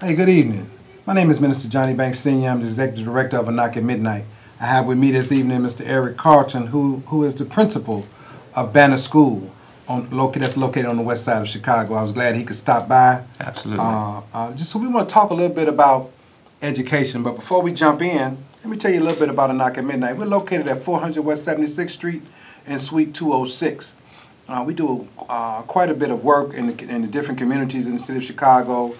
Hey, good evening. My name is Minister Johnny Banks Sr. I'm the Executive Director of A Knock at Midnight. I have with me this evening Mr. Eric Carlton, who is the principal of Banner School, that's located on the west side of Chicago. I was glad he could stop by. Absolutely. Just so we want to talk a little bit about education, but before we jump in, let me tell you a little bit about A Knock at Midnight. We're located at 400 West 76th Street in Suite 206. We do quite a bit of work in the different communities in the city of Chicago,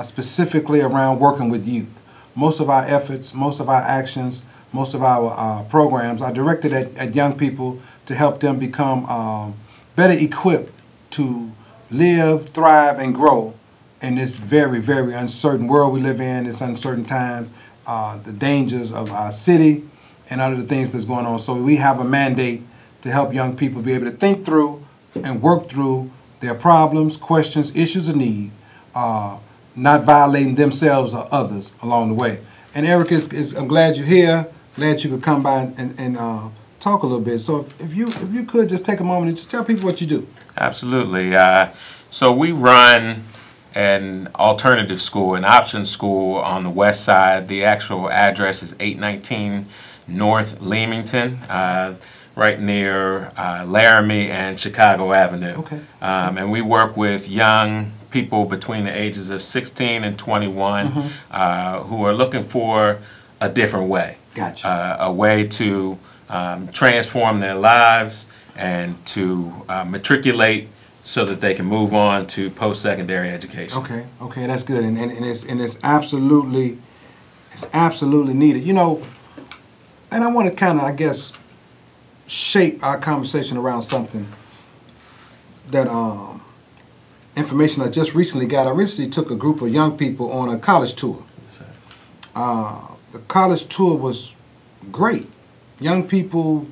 specifically around working with youth. Most of our efforts, most of our actions, most of our programs are directed at young people to help them become better equipped to live, thrive, and grow in this very, very uncertain world we live in, this uncertain time, the dangers of our city, and other things that's going on. So we have a mandate to help young people be able to think through and work through their problems, questions, issues of need, not violating themselves or others along the way. And Eric, I'm glad you're here. Glad you could come by and talk a little bit. So if you could just take a moment and just tell people what you do. Absolutely. So we run an alternative school, an option school on the west side. The actual address is 819 North Leamington, right near Laramie and Chicago Avenue. Okay. And we work with young people between the ages of 16 and 21 who are looking for a different way. Gotcha. A way to transform their lives and to matriculate so that they can move on to post-secondary education. Okay, that's good, and it's absolutely needed. You know, and I want to kind of, I guess, shape our conversation around something that information I just recently got. I recently took a group of young people on a college tour. The college tour was great. Young people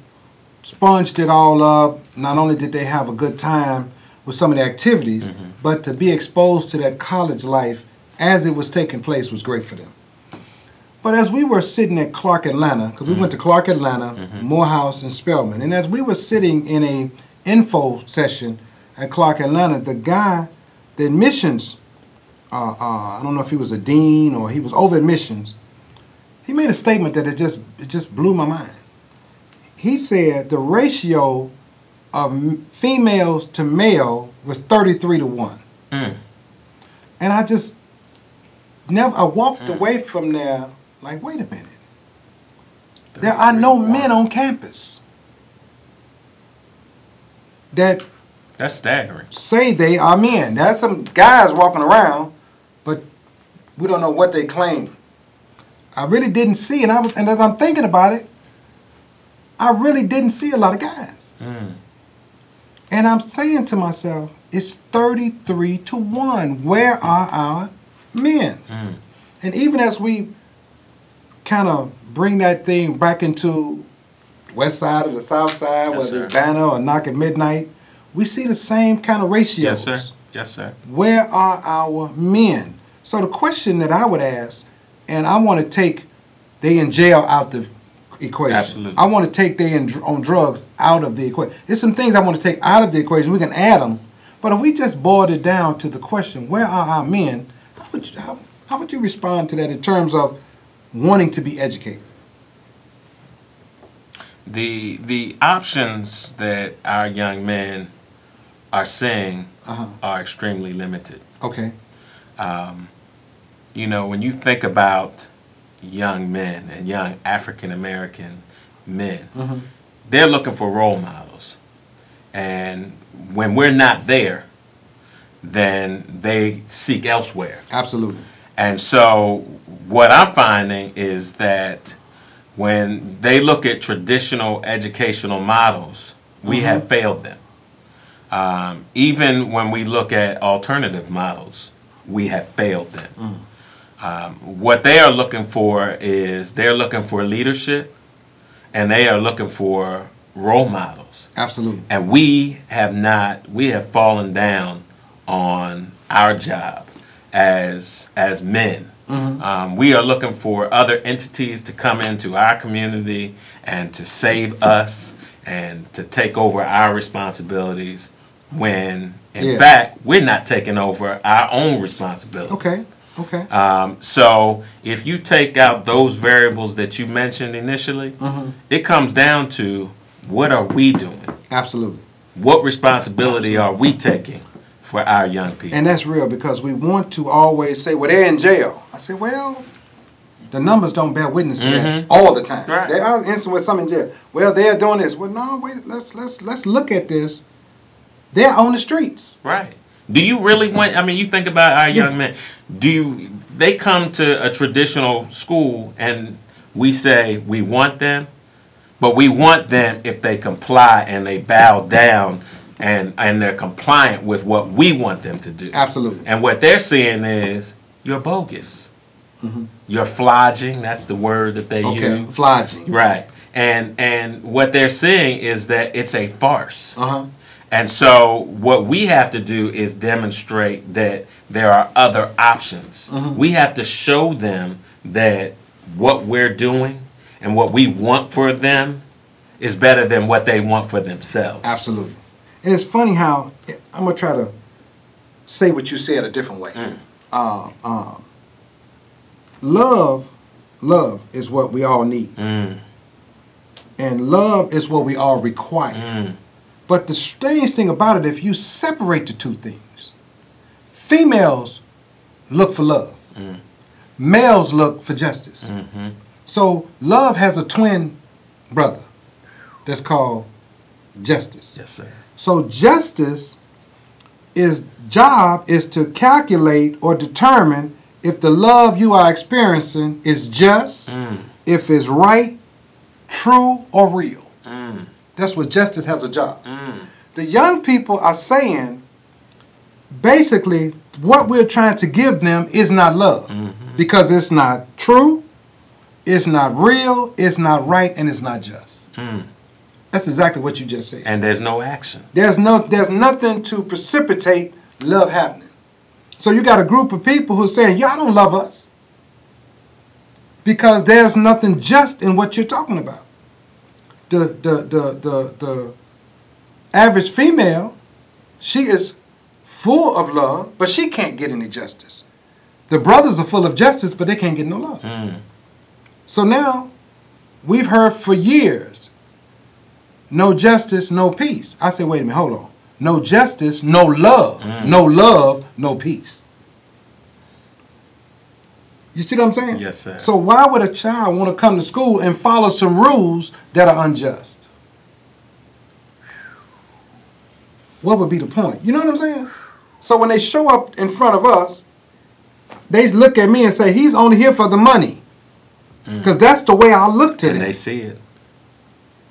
sponged it all up. Not only did they have a good time with some of the activities, but to be exposed to that college life as it was taking place was great for them. But as we were sitting at Clark Atlanta, because we went to Clark Atlanta, Morehouse, and Spelman, and as we were sitting in a info session at Clark Atlanta, the admissions, I don't know if he was a dean or he was over admissions, he made a statement that it just blew my mind. He said the ratio of females to male was 33 to 1. And I just I walked away from there like, wait a minute. There are no men on campus that's staggering. Say they are men. There's some guys walking around, but we don't know what they claim. I really didn't see, and as I'm thinking about it, I really didn't see a lot of guys. And I'm saying to myself, it's 33 to 1. Where are our men? And even as we kind of bring that thing back into west side or the south side, whether it's Banner or Knock at Midnight, we see the same kind of ratios. Yes, sir. Yes, sir. Where are our men? So the question that I would ask, and I want to take they in jail out the equation. Absolutely. I want to take they on drugs out of the equation. There's some things I want to take out of the equation. We can add them. But if we just boiled it down to the question, where are our men, how would you respond to that in terms of wanting to be educated? The options that our young men are seeing are extremely limited. Okay. You know, when you think about young men and young African American men, they're looking for role models. And when we're not there, then they seek elsewhere. Absolutely. And so what I'm finding is that when they look at traditional educational models, we have failed them. Even when we look at alternative models, we have failed them. What they are looking for is they're looking for leadership, and they are looking for role models. Absolutely. And we have fallen down on our job as men. We are looking for other entities to come into our community and to save us and to take over our responsibilities when, in fact, we're not taking over our own responsibilities. Okay. Okay. So if you take out those variables that you mentioned initially, it comes down to what are we doing? Absolutely. What responsibility are we taking for our young people? And that's real because we want to always say, well, they're in jail. I say, well, the numbers don't bear witness to that all the time. Right. There are instances with some in jail. Well, they're doing this. Well, no, wait, let's look at this. They're on the streets. Right. Do you really want, I mean, you think about our young men. They come to a traditional school and we say we want them, but we want them if they comply and they bow down and they're compliant with what we want them to do. Absolutely. And what they're seeing is you're bogus. You're flogging, that's the word that they use. Flogging. Right. And what they're seeing is that it's a farce. Uh-huh. And so what we have to do is demonstrate that there are other options. We have to show them that what we're doing and what we want for them is better than what they want for themselves. Absolutely. And it's funny how, I'm going to try to say what you said a different way. Love is what we all need. And love is what we all require. But the strange thing about it, if you separate the two things, females look for love. Males look for justice. So love has a twin brother that's called justice. Yes, sir. So justice job is to calculate or determine if the love you are experiencing is just, if it's right, true, or real. That's what justice has a job. The young people are saying, basically, what we're trying to give them is not love. Because it's not true, it's not real, it's not right, and it's not just. That's exactly what you just said. And there's no action. There's nothing to precipitate love happening. So you got a group of people who are saying, y'all don't love us. Because there's nothing just in what you're talking about. The average female, she is full of love, but she can't get any justice. The brothers are full of justice, but they can't get no love. So now, we've heard for years, no justice, no peace. I say, wait a minute, hold on. No justice, no love. No love, no peace. You see what I'm saying? Yes, sir. So why would a child want to come to school and follow some rules that are unjust? What would be the point? You know what I'm saying? So when they show up in front of us, they look at me and say, he's only here for the money. Because that's the way I look to them. And they see it.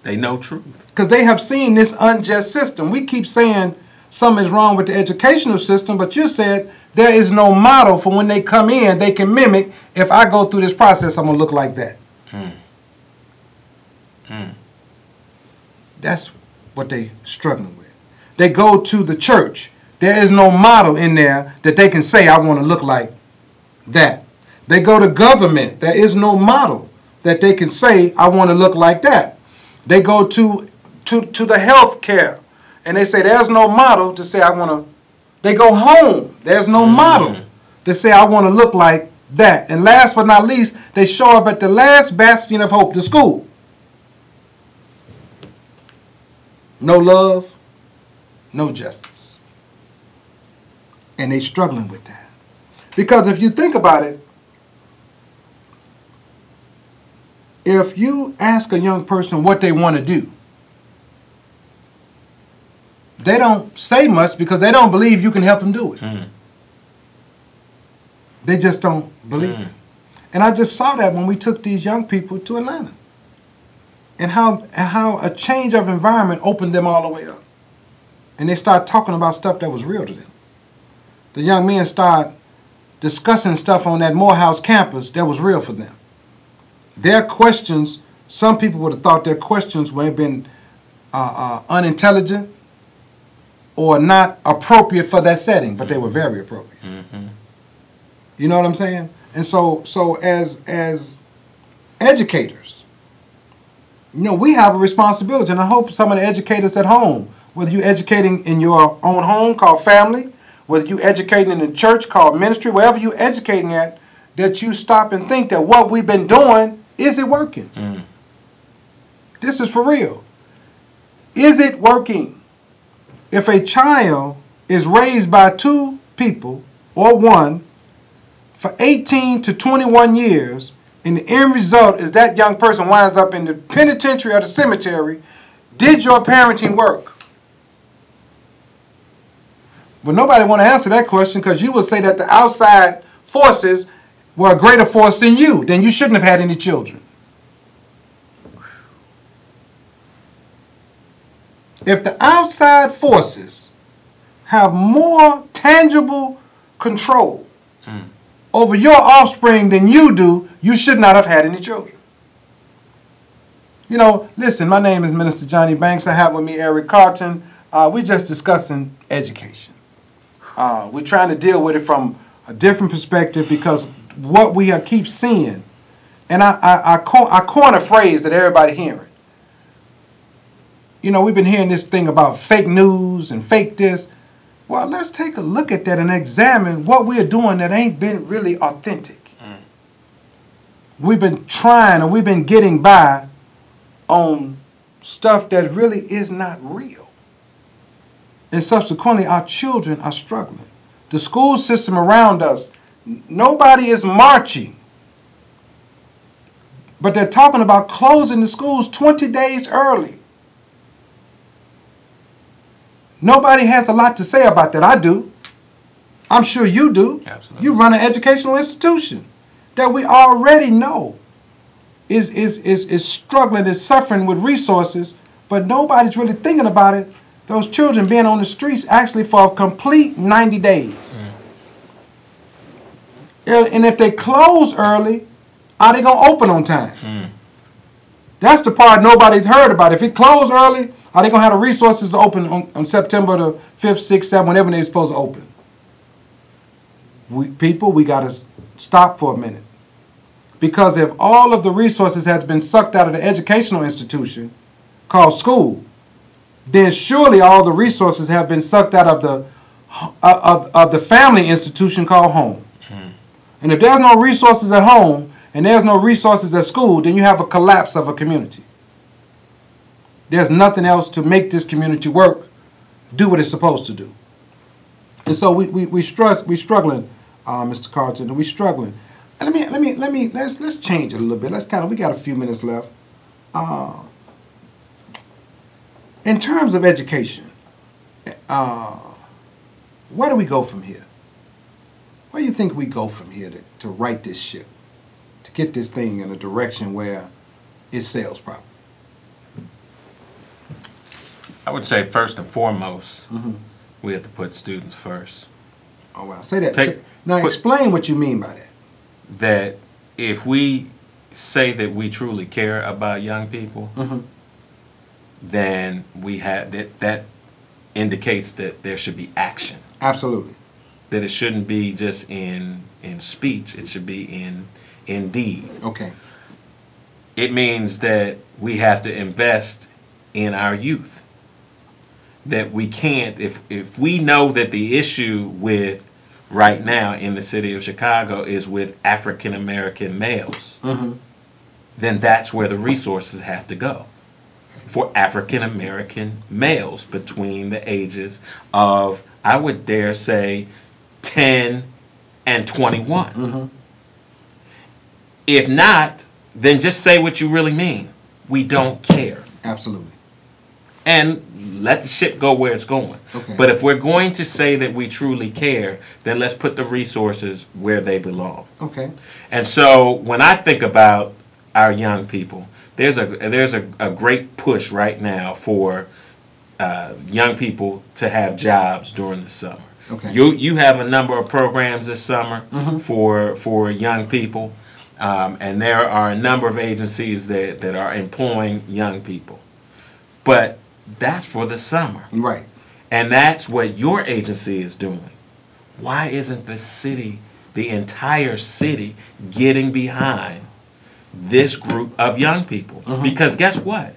They know truth. Because they have seen this unjust system. We keep saying something is wrong with the educational system, but you said there is no model for when they come in, they can mimic, if I go through this process, I'm going to look like that. That's what they're struggling with. They go to the church. There is no model in there that they can say, I want to look like that. They go to government. There is no model that they can say, I want to look like that. They go to the health care, and they say, there's no model to say, I want to. They go home. There's no model to say, I want to look like that. And last but not least, they show up at the last bastion of hope, the school. No love, no justice. And they're struggling with that. Because if you think about it, if you ask a young person what they want to do, they don't say much because they don't believe you can help them do it. They just don't believe it. And I just saw that when we took these young people to Atlanta. And how a change of environment opened them all the way up. And they started talking about stuff that was real to them. The young men started discussing stuff on that Morehouse campus that was real for them. Their questions, some people would have thought their questions would have been unintelligent or not appropriate for that setting, but they were very appropriate. You know what I'm saying? And so as educators, you know, we have a responsibility, and I hope some of the educators at home, whether you're educating in your own home called family, whether you educating in the church called ministry, wherever you educating at, that you stop and think that what we've been doing, is it working? This is for real. Is it working? If a child is raised by two people or one for 18 to 21 years, and the end result is that young person winds up in the penitentiary or the cemetery, did your parenting work? But nobody want to answer that question, because you will say that the outside forces were a greater force than you. Then you shouldn't have had any children. If the outside forces have more tangible control over your offspring than you do, you should not have had any children. You know, listen, my name is Minister Johnny Banks. I have with me Eric Carlton. We're just discussing education. We're trying to deal with it from a different perspective, because what we keep seeing, and I coin a phrase that everybody hearing. You know, we've been hearing this thing about fake news and fake this. Well, let's take a look at that and examine what we are doing that ain't been really authentic. We've been trying, or we've been getting by on stuff that really is not real. And subsequently, our children are struggling. The school system around us, nobody is marching. But they're talking about closing the schools 20 days early. Nobody has a lot to say about that. I do. I'm sure you do. Absolutely. You run an educational institution that we already know is struggling, is suffering with resources, but nobody's really thinking about it. Those children being on the streets actually for a complete 90 days. And if they close early, are they going to open on time? That's the part nobody's heard about. If it closed early, are they going to have the resources to open on September the 5th, 6th, 7th, whenever they're supposed to open? We got to stop for a minute. Because if all of the resources have been sucked out of the educational institution called school, then surely all the resources have been sucked out of the family institution called home. And if there's no resources at home and there's no resources at school, then you have a collapse of a community. There's nothing else to make this community work, do what it's supposed to do. And so we're struggling, Mr. Carlton, and we're struggling. And let's change it a little bit. We got a few minutes left. In terms of education, where do we go from here? Where do you think we go from here to right this ship, to get this thing in a direction where it sails properly? I would say first and foremost, we have to put students first. Oh, wow. Say that. Explain what you mean by that. That if we say that we truly care about young people, then we have that indicates that there should be action. Absolutely. That it shouldn't be just in speech, it should be in deed. Okay. It means that we have to invest in our youth. That we can't, if we know that the issue with right now in the city of Chicago is with African American males, then that's where the resources have to go. For African American males between the ages of, I would dare say, 10 and 21. If not, then just say what you really mean. We don't care. Absolutely. And let the ship go where it's going. Okay. But if we're going to say that we truly care, then let's put the resources where they belong. Okay. And so when I think about our young people, there's a great push right now for young people to have jobs during the summer. Okay. You have a number of programs this summer for young people, and there are a number of agencies that are employing young people. But that's for the summer. Right. And that's what your agency is doing. Why isn't the city, the entire city, getting behind this group of young people? Because guess what?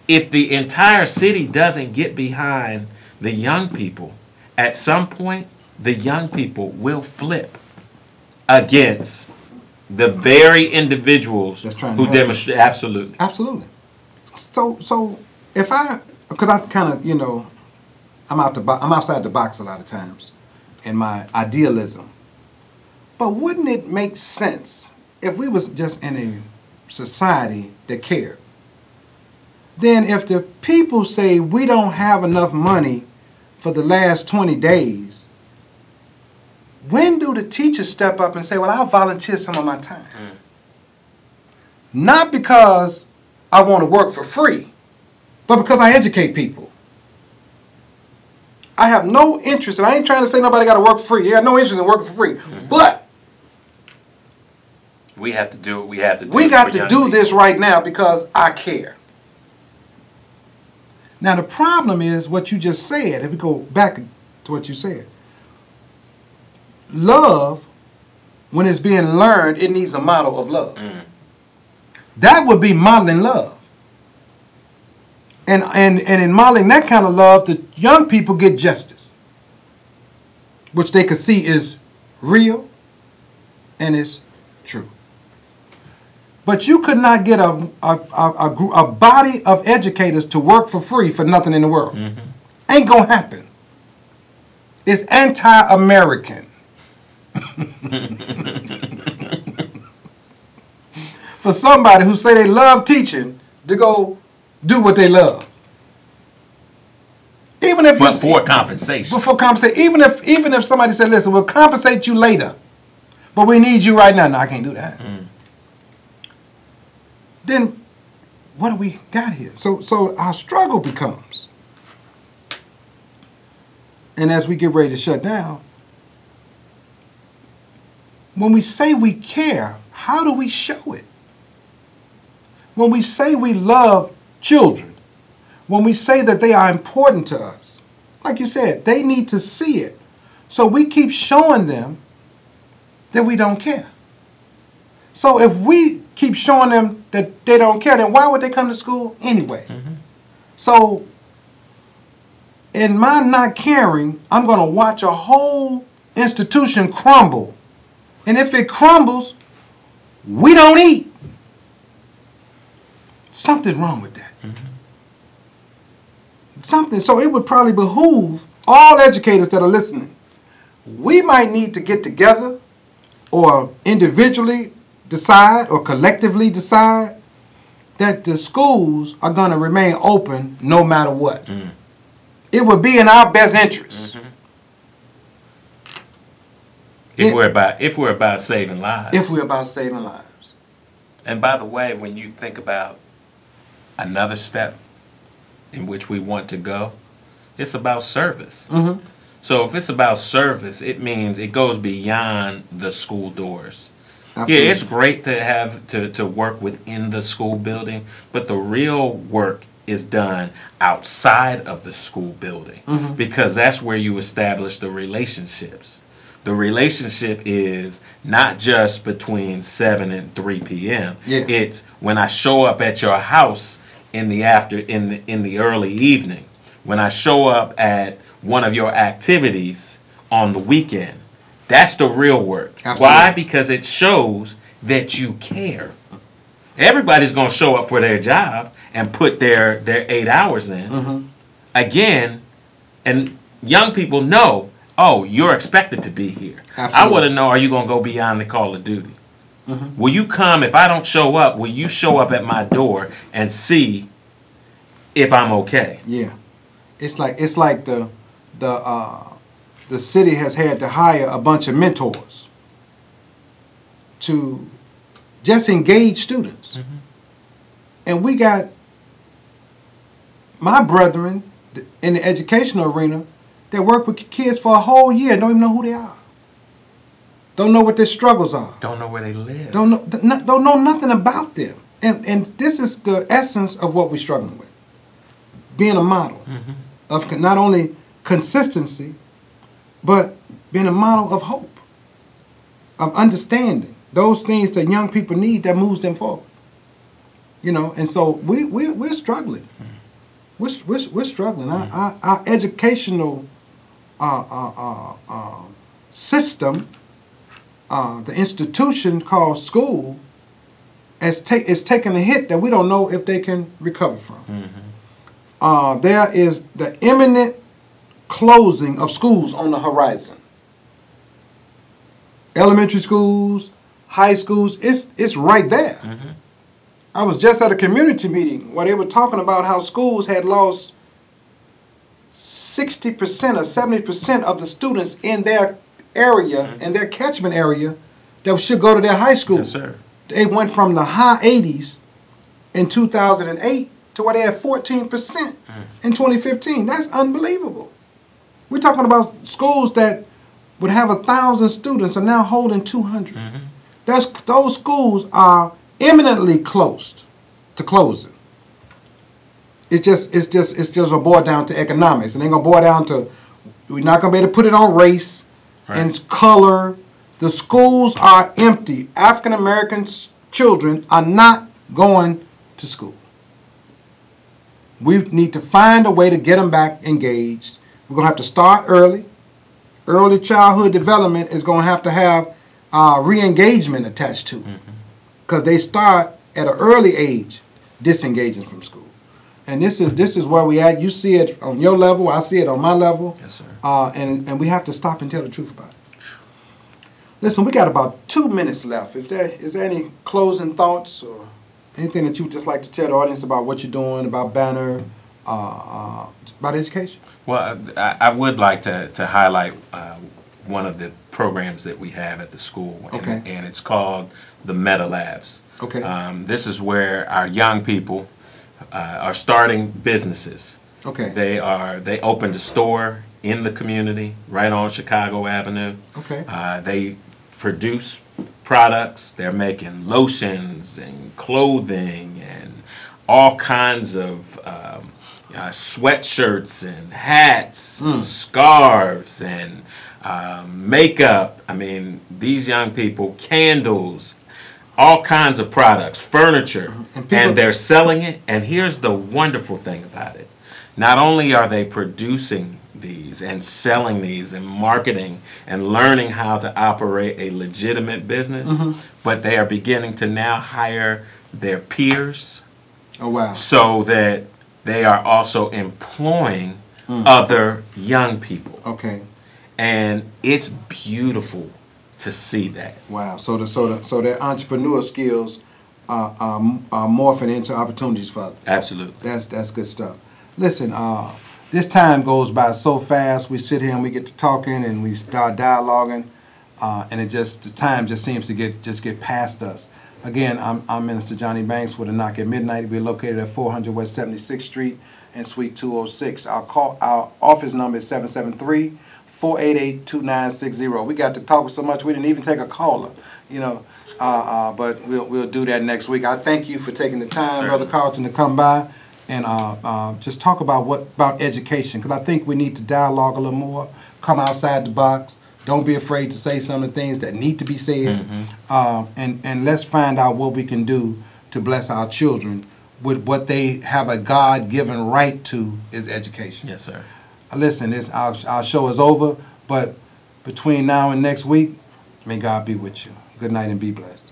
If the entire city doesn't get behind the young people, at some point, the young people will flip against the very individuals That's trying to who help demonstrate. Absolutely. Absolutely. So if because I kind of, I'm outside the box a lot of times in my idealism. But wouldn't it make sense if we was just in a society that cared? Then if the people say we don't have enough money for the last 20 days, when do the teachers step up and say, well, I'll volunteer some of my time? Not because I want to work for free, but because I educate people. I have no interest, and I ain't trying to say nobody got to work for free. You got no interest in working for free. But we have to do it. We have to do we it got for to young do people. this right now because I care. Now, the problem is what you just said. If we go back to what you said, love, when it's being learned, it needs a model of love. That would be modeling love. And in modeling that kind of love, the young people get justice, which they could see is real and is true. But you could not get a body of educators to work for free for nothing in the world. Ain't gonna happen. It's anti-American. For somebody who say they love teaching to go do what they love. Even if But for compensation. Before compensation. Even if somebody said, listen, we'll compensate you later, but we need you right now. No, I can't do that. Then what do we got here? So our struggle becomes, and as we get ready to shut down, when we say we care, how do we show it? When we say we love children, when we say that they are important to us, like you said, they need to see it. So we keep showing them that we don't care. So if we keep showing them that they don't care, then why would they come to school anyway? So in my not caring, I'm going to watch a whole institution crumble. And if it crumbles, we don't eat. Something wrong with that. Something. So it would probably behoove all educators that are listening. We might need to get together or individually decide or collectively decide that the schools are going to remain open no matter what. It would be in our best interest. If we're about saving lives. If we're about saving lives. And by the way, when you think about another step in which we want to go, it's about service. So if it's about service, it means it goes beyond the school doors. Absolutely. Yeah, it's great to have to work within the school building, but the real work is done outside of the school building because that's where you establish the relationships. The relationship is not just between 7 and 3 p.m. Yeah. It's when I show up at your house in the early evening, when I show up at one of your activities on the weekend. That's the real work. Absolutely. Why? Because it shows that you care. Everybody's going to show up for their job and put their 8 hours in. Again, and young people know, oh, you're expected to be here. Absolutely. I want to know, are you going to go beyond the call of duty? Will you come, if I don't show up, will you show up at my door and see if I'm okay? Yeah. It's like the city has had to hire a bunch of mentors to just engage students. And we got my brethren in the educational arena that work with kids for a whole year and don't even know who they are. Don't know what their struggles are. Don't know where they live. Don't know nothing about them. And this is the essence of what we're struggling with. Being a model of not only consistency, but being a model of hope, of understanding those things that young people need that moves them forward. And so we're struggling. We're struggling. Our educational system, the institution called school, is taking a hit that we don't know if they can recover from. Mm-hmm. There is the imminent closing of schools on the horizon. Elementary schools, high schools, it's right there. Mm-hmm. I was just at a community meeting where they were talking about how schools had lost 60% or 70% of the students in their area, Mm-hmm. in their catchment area, that should go to their high school. Yes, sir. They went from the high 80s in 2008 to where they had 14% in 2015. That's unbelievable. We're talking about schools that would have 1,000 students are now holding 200. Mm-hmm. Those schools are imminently closed to closing. It's just a boil down to economics. It ain't gonna boil down to, we're not gonna be able to put it on race and color. The schools are empty. African American children are not going to school. We need to find a way to get them back engaged. We're gonna have to start early. Early childhood development is gonna have to have re-engagement attached to it, because they start at an early age disengaging from school. And this is where we at. You see it on your level. I see it on my level. Yes, sir. And we have to stop and tell the truth about it. Listen, we got about 2 minutes left. Is there any closing thoughts or anything that you would just like to tell the audience about what you're doing, about Banner, about education? Well, I would like to highlight one of the programs that we have at the school, Okay. and it's called the Meta Labs. Okay. This is where our young people are starting businesses. Okay. They opened a store in the community right on Chicago Avenue. Okay. They produce products. They're making lotions and clothing and all kinds of sweatshirts and hats and scarves and makeup. I mean, these young people, candles, all kinds of products, furniture, and they're selling it. And here's the wonderful thing about it. Not only are they producing these and selling these and marketing and learning how to operate a legitimate business, but they are beginning to now hire their peers. Oh, wow. So that they are also employing other young people. Okay. And it's beautiful to see that. Wow. So their entrepreneur skills are morphing into opportunities for others. Absolutely. That's good stuff. Listen, this time goes by so fast. We sit here and we get to talking and we start dialoguing, and the time just seems to get past us. Again, I'm Minister Johnny Banks with a knock at midnight. We're located at 400 West 76th Street and Suite 206. Our office number is 773-488-2960. We got to talk so much we didn't even take a caller, but we'll do that next week. I thank you for taking the time, Certainly. Brother Carlton, to come by and just talk about education, because I think we need to dialogue a little more, come outside the box. Don't be afraid to say some of the things that need to be said, and let's find out what we can do to bless our children with what they have a God-given right to, is education. Yes, sir. Listen, our show is over, but between now and next week, may God be with you. Good night and be blessed.